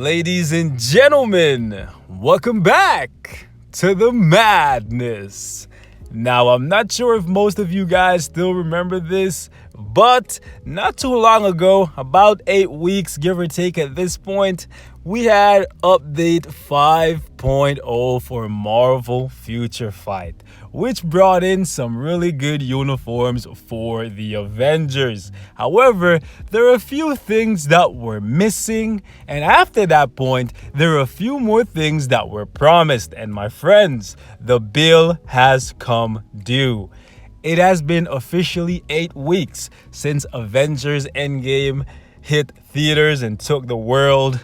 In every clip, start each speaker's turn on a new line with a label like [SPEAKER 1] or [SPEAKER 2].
[SPEAKER 1] Ladies and gentlemen, welcome back to the madness. Now, I'm not sure if most of you guys still remember this, but not too long ago, about 8 weeks, give or take at this point, we had update 5.0 for Marvel Future Fight, which brought in some really good uniforms for the Avengers. However, there are a few things that were missing, and after that point, there are a few more things that were promised. And my friends, the bill has come due. It has been officially 8 weeks since Avengers Endgame hit theaters and took the world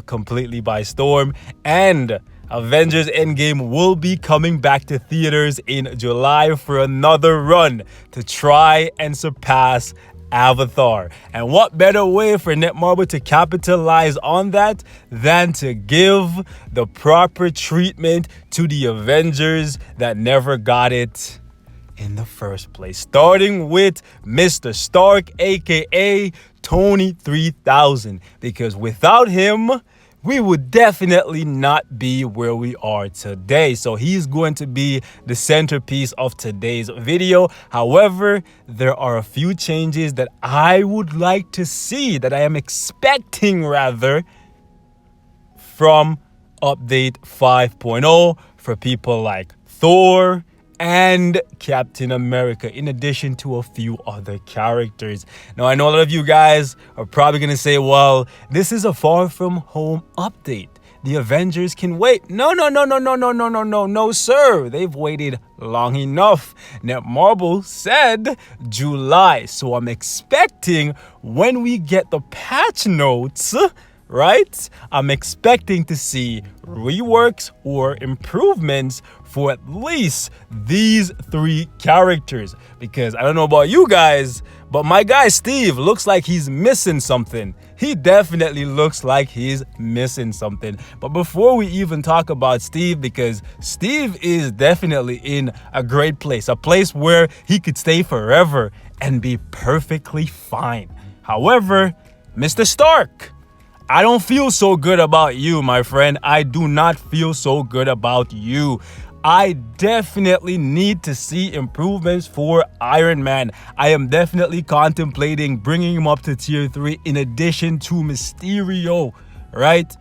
[SPEAKER 1] completely by storm. And Avengers Endgame will be coming back to theaters in July for another run to try and surpass Avatar. And what better way for Netmarble to capitalize on that than to give the proper treatment to the Avengers that never got it in the first place, starting with Mr. Stark, aka Tony 3000, because without him we would definitely not be where we are today. So he's going to be the centerpiece of today's video. However, there are a few changes that I would like to see, that I am expecting rather, from update 5.0 for people like Thor and Captain America, in addition to a few other characters. Now, I know a lot of you guys are probably going to say, well, this is a Far From Home update. The Avengers can wait. No, sir. They've waited long enough. Netmarble said July. So I'm expecting when we get the patch notes, right? I'm expecting to see reworks or improvements for at least these 3 characters, because I don't know about you guys, but my guy Steve looks like he's missing something. He definitely looks like he's missing something. But before we even talk about Steve, because Steve is definitely in a great place, a place where he could stay forever and be perfectly fine. However, Mr. Stark, I don't feel so good about you, my friend. I do not feel so good about you. I definitely need to see improvements for Iron Man. I am definitely contemplating bringing him up to tier 3 in addition to Mysterio, right?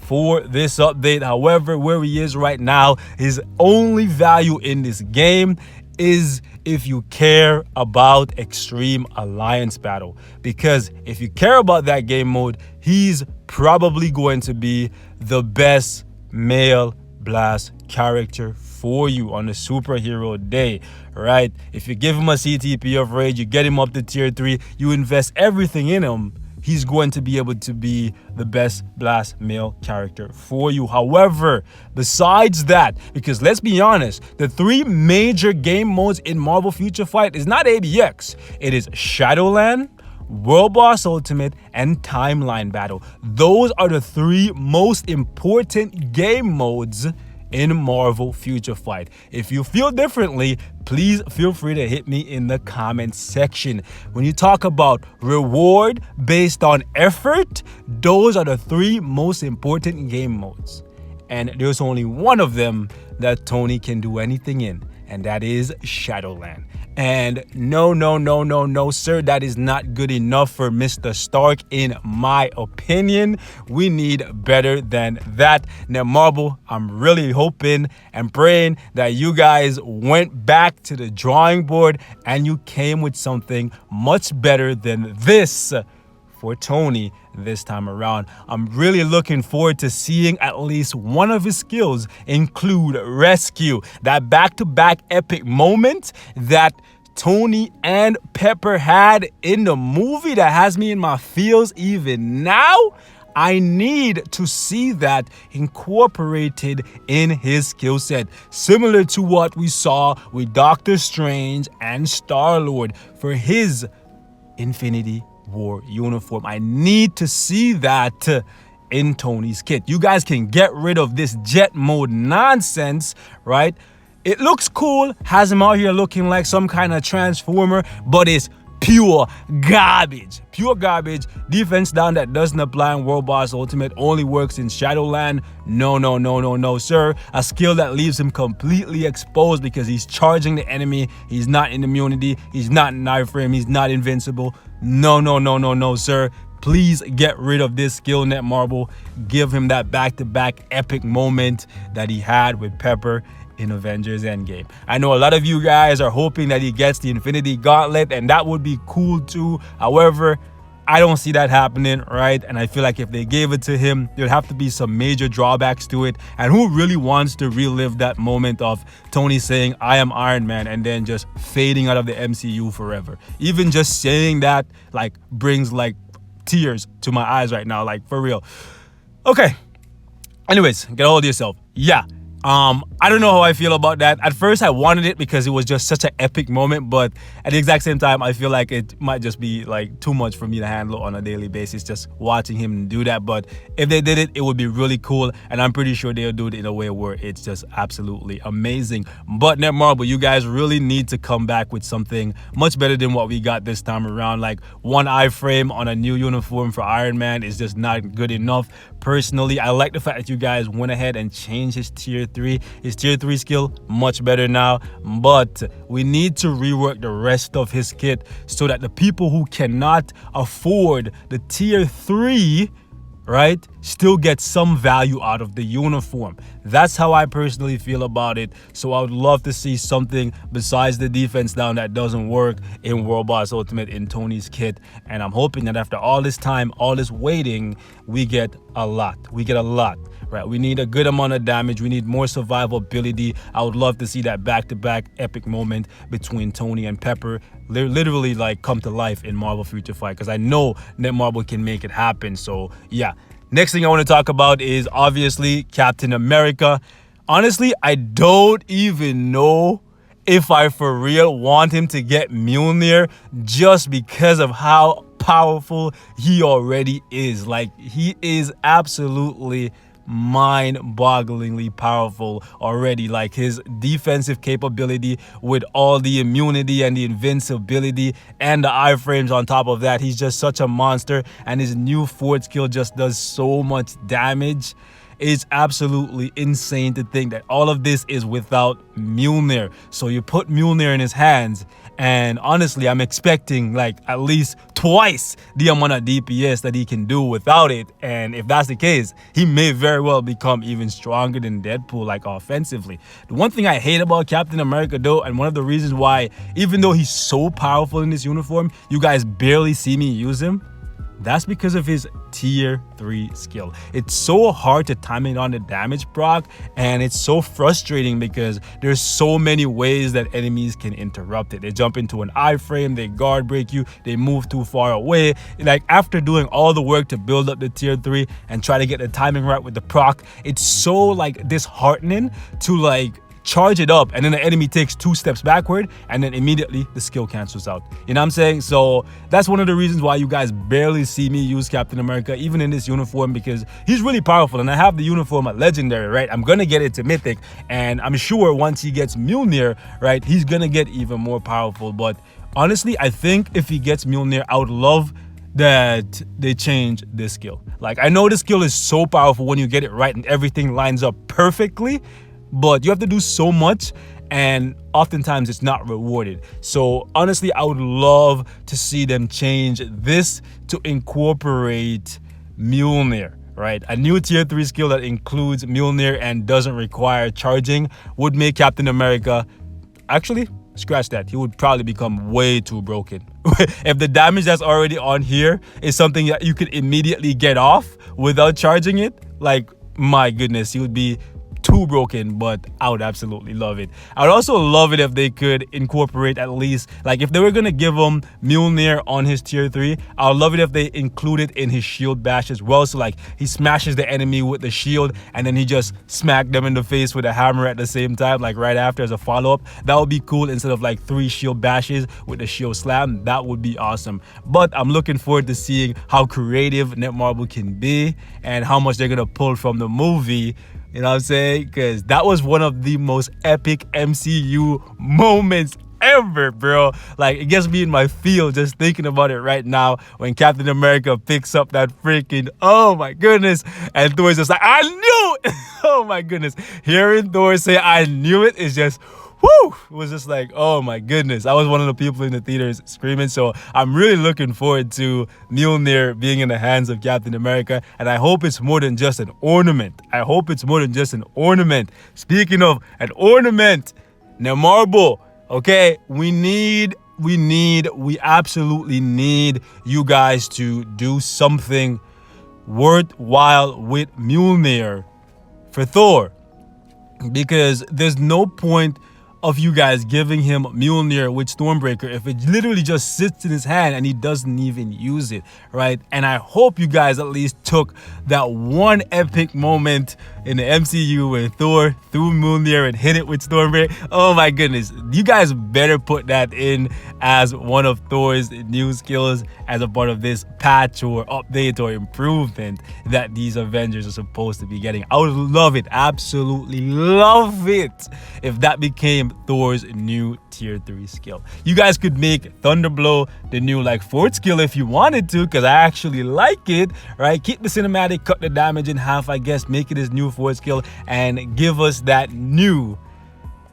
[SPEAKER 1] For this update. However, where he is right now, his only value in this game is if you care about Extreme Alliance Battle. Because if you care about that game mode, he's probably going to be the best male blast character for you on a superhero day, right? If you give him a CTP of Rage, you get him up to tier 3, you invest everything in him, he's going to be able to be the best blast male character for you. However, besides that, because let's be honest, the 3 major game modes in Marvel Future Fight is not ABX. It is Shadowland, World Boss Ultimate, and Timeline Battle. Those are the 3 most important game modes in Marvel Future Fight. If you feel differently, please feel free to hit me in the comment section. When you talk about reward based on effort, those are the 3 most important game modes. And there's only one of them that Tony can do anything in, and that is Shadowland. And no, sir, that is not good enough for Mr. Stark, in my opinion. We need better than that. Netmarble, I'm really hoping and praying that you guys went back to the drawing board and you came with something much better than this for Tony this time around. I'm really looking forward to seeing at least one of his skills include Rescue. That back-to-back epic moment that Tony and Pepper had in the movie that has me in my feels even now. I need to see that incorporated in his skill set, similar to what we saw with Doctor Strange and Star-Lord for his Infinity War uniform. I need to see that in Tony's kit. You guys can get rid of this jet mode nonsense, right? It looks cool, has him out here looking like some kind of transformer, but it's pure garbage. Pure garbage. Defense down that doesn't apply in World Boss Ultimate, only works in Shadowland. No, sir. A skill that leaves him completely exposed because he's charging the enemy. He's not in immunity. He's not in iframe. He's not invincible. No, sir. Please get rid of this skill, Netmarble. Give him that back-to-back epic moment that he had with Pepper in Avengers Endgame. I know a lot of you guys are hoping that he gets the Infinity Gauntlet, and that would be cool too. However, I don't see that happening, right? And I feel like if they gave it to him, there'd have to be some major drawbacks to it. And who really wants to relive that moment of Tony saying, I am Iron Man, and then just fading out of the MCU forever? Even just saying that, like, brings, like, tears to my eyes right now, like, for real. Okay. Anyways, get a hold of yourself. Yeah. I don't know how I feel about that. At first, I wanted it because it was just such an epic moment, but at the exact same time, I feel like it might just be like too much for me to handle on a daily basis, just watching him do that. But if they did it, it would be really cool, and I'm pretty sure they'll do it in a way where it's just absolutely amazing. But Netmarble, you guys really need to come back with something much better than what we got this time around. Like, one iframe on a new uniform for Iron Man is just not good enough. Personally, I like the fact that you guys went ahead and changed his tier 3. His tier 3 skill, much better now, but we need to rework the rest of his kit so that the people who cannot afford the tier 3, right, still get some value out of the uniform. That's how I personally feel about it. So I would love to see something besides the defense down that doesn't work in World Boss Ultimate in Tony's kit. And I'm hoping that after all this time, all this waiting, we get a lot. Right? We need a good amount of damage. We need more survivability. I would love to see that back-to-back epic moment between Tony and Pepper literally like come to life in Marvel Future Fight, because I know Netmarble can make it happen. So yeah. Next thing I want to talk about is obviously Captain America. Honestly, I don't even know if I for real want him to get Mjolnir, just because of how powerful he already is. Like, he is absolutely mind-bogglingly powerful already. Like, his defensive capability with all the immunity and the invincibility and the iframes on top of that, he's just such a monster, and his new forward skill just does so much damage. It's absolutely insane to think that all of this is without Mjolnir. So you put Mjolnir in his hands, and honestly, I'm expecting like at least twice the amount of DPS that he can do without it. And if that's the case, he may very well become even stronger than Deadpool, like offensively. The one thing I hate about Captain America though, and one of the reasons why, even though he's so powerful in this uniform, you guys barely see me use him, that's because of his tier 3 skill. It's so hard to time it on the damage proc, and it's so frustrating because there's so many ways that enemies can interrupt it. They jump into an iframe, they guard break you, they move too far away. Like, after doing all the work to build up the tier 3 and try to get the timing right with the proc, it's so like disheartening to like charge it up, and then the enemy takes 2 steps backward, and then immediately the skill cancels out. You know what I'm saying? So that's one of the reasons why you guys barely see me use Captain America, even in this uniform, because he's really powerful, and I have the uniform at Legendary, right? I'm gonna get it to Mythic, and I'm sure once he gets Mjolnir, right, he's gonna get even more powerful. But honestly, I think if he gets Mjolnir, I would love that they change this skill. Like, I know this skill is so powerful when you get it right and everything lines up perfectly, but you have to do so much, and oftentimes it's not rewarded. So honestly, I would love to see them change this to incorporate Mjolnir, right? A new tier 3 skill that includes Mjolnir and doesn't require charging would make Captain America, actually, scratch that, he would probably become way too broken. If the damage that's already on here is something that you could immediately get off without charging it, like, my goodness, he would be too broken. But I would absolutely love it. I would also love it if they could incorporate, at least, like, if they were gonna give him Mjolnir on his tier 3, I would love it if they include it in his shield bash as well. So like, he smashes the enemy with the shield, and then he just smacked them in the face with a hammer at the same time, like right after, as a follow-up. That would be cool, instead of like 3 shield bashes with the shield slam. That would be awesome. But I'm looking forward to seeing how creative Netmarble can be and how much they're gonna pull from the movie. You know what I'm saying? Because that was one of the most epic MCU moments ever, bro. Like, it gets me in my feel just thinking about it right now when Captain America picks up that freaking, oh my goodness, and Thor's just like, I knew it. Oh my goodness. Hearing Thor say, I knew it is just, whoo, it was just like, oh my goodness. I was one of the people in the theaters screaming. So I'm really looking forward to Mjolnir being in the hands of Captain America. And I hope it's more than just an ornament. I hope it's more than just an ornament. Speaking of an ornament, now Marvel, okay, we absolutely need you guys to do something worthwhile with Mjolnir for Thor. Because there's no point of you guys giving him Mjolnir with Stormbreaker if it literally just sits in his hand and he doesn't even use it, right? And I hope you guys at least took that one epic moment in the MCU when Thor threw Mjolnir and hit it with Stormbreaker. Oh my goodness. You guys better put that in as one of Thor's new skills as a part of this patch or update or improvement that these Avengers are supposed to be getting. I would love it, absolutely love it, if that became Thor's new tier 3 skill. You guys could make Thunderblow the new like 4th skill if you wanted to, because I actually like it, right? Keep the cinematic, cut the damage in half, I guess, make it his new 4th skill, and give us that new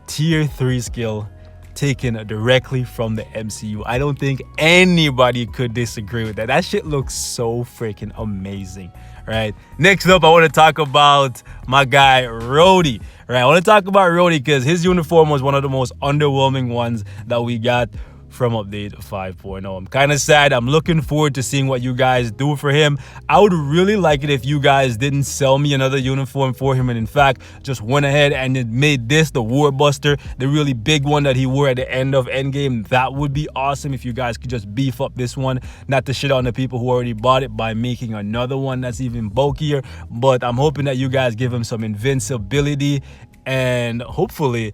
[SPEAKER 1] tier 3 skill taken directly from the MCU. I don't think anybody could disagree with that. That shit looks so freaking amazing, right? Next up, I want to talk about my guy Rhodey, right? I want to talk about Rhodey because his uniform was one of the most underwhelming ones that we got from update 5.0. I'm kind of sad. I'm looking forward to seeing what you guys do for him. I would really like it if you guys didn't sell me another uniform for him and in fact just went ahead and it made this the Warbuster, the really big one that he wore at the end of Endgame. That would be awesome if you guys could just beef up this one, not to shit on the people who already bought it by making another one that's even bulkier. But I'm hoping that you guys give him some invincibility and hopefully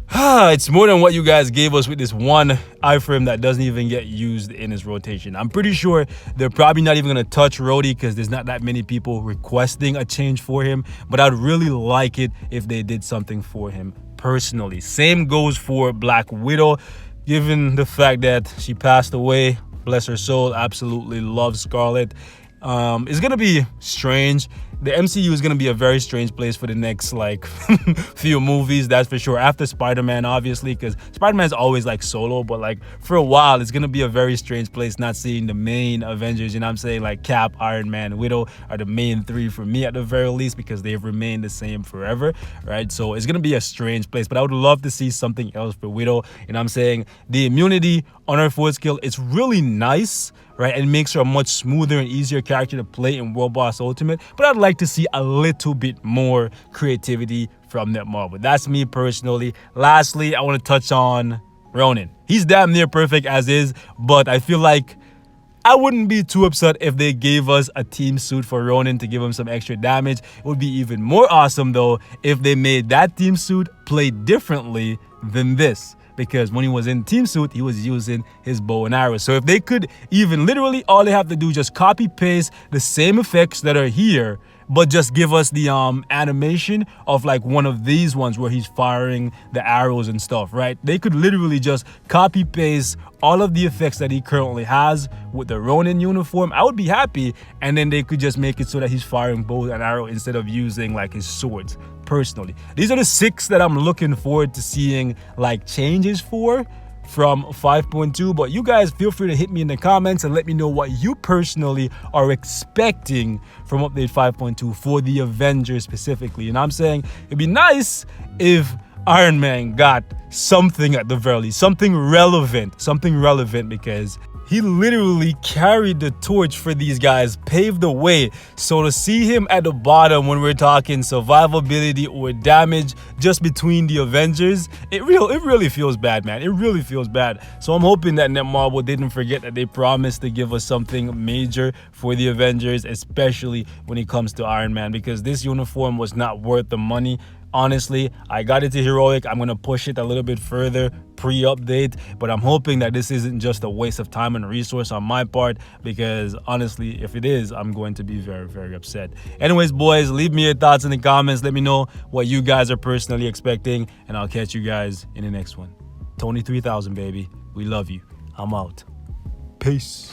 [SPEAKER 1] it's more than what you guys gave us with this one iframe that doesn't even get used in his rotation. I'm pretty sure they're probably not even going to touch Rhodey because there's not that many people requesting a change for him. But I'd really like it if they did something for him personally. Same goes for Black Widow. Given the fact that she passed away, bless her soul, absolutely love Scarlet. It's going to be strange. The MCU is going to be a very strange place for the next like few movies, that's for sure. After Spider-Man, obviously, because Spider-Man's always like solo, but like for a while it's going to be a very strange place not seeing the main Avengers. You know what I'm saying? Like Cap, Iron Man, Widow are the main 3 for me at the very least, because they've remained the same forever, right? So it's going to be a strange place, but I would love to see something else for Widow. You know what I'm saying? The immunity on her 4th skill, it's really nice, right? And makes her a much smoother and easier character to play in World Boss Ultimate. But I'd like to see a little bit more creativity from Netmarble. That's me personally. Lastly, I want to touch on Ronan. He's damn near perfect as is, but I feel like I wouldn't be too upset if they gave us a team suit for Ronan to give him some extra damage. It would be even more awesome though if they made that team suit play differently than this. Because when he was in team suit, he was using his bow and arrow. So if they could even literally, all they have to do is just copy paste the same effects that are here, but just give us the animation of like one of these ones where he's firing the arrows and stuff, right? They could literally just copy paste all of the effects that he currently has with the Ronin uniform. I would be happy. And then they could just make it so that he's firing bow and arrow instead of using like his swords. Personally, these are the 6 that I'm looking forward to seeing like changes for from 5.2. But you guys feel free to hit me in the comments and let me know what you personally are expecting from update 5.2 for the Avengers specifically. And I'm saying it'd be nice if Iron Man got something at the very least, something relevant, because he literally carried the torch for these guys, paved the way. So to see him at the bottom when we're talking survivability or damage just between the Avengers, it really feels bad, man. It really feels bad. So I'm hoping that Netmarble didn't forget that they promised to give us something major for the Avengers, especially when it comes to Iron Man, because this uniform was not worth the money. Honestly, I got it to Heroic. I'm going to push it a little bit further pre-update, but I'm hoping that this isn't just a waste of time and resource on my part, because honestly, if it is, I'm going to be very, very upset. Anyways, boys, leave me your thoughts in the comments. Let me know what you guys are personally expecting, and I'll catch you guys in the next one. Tony 3000, baby. We love you. I'm out. Peace.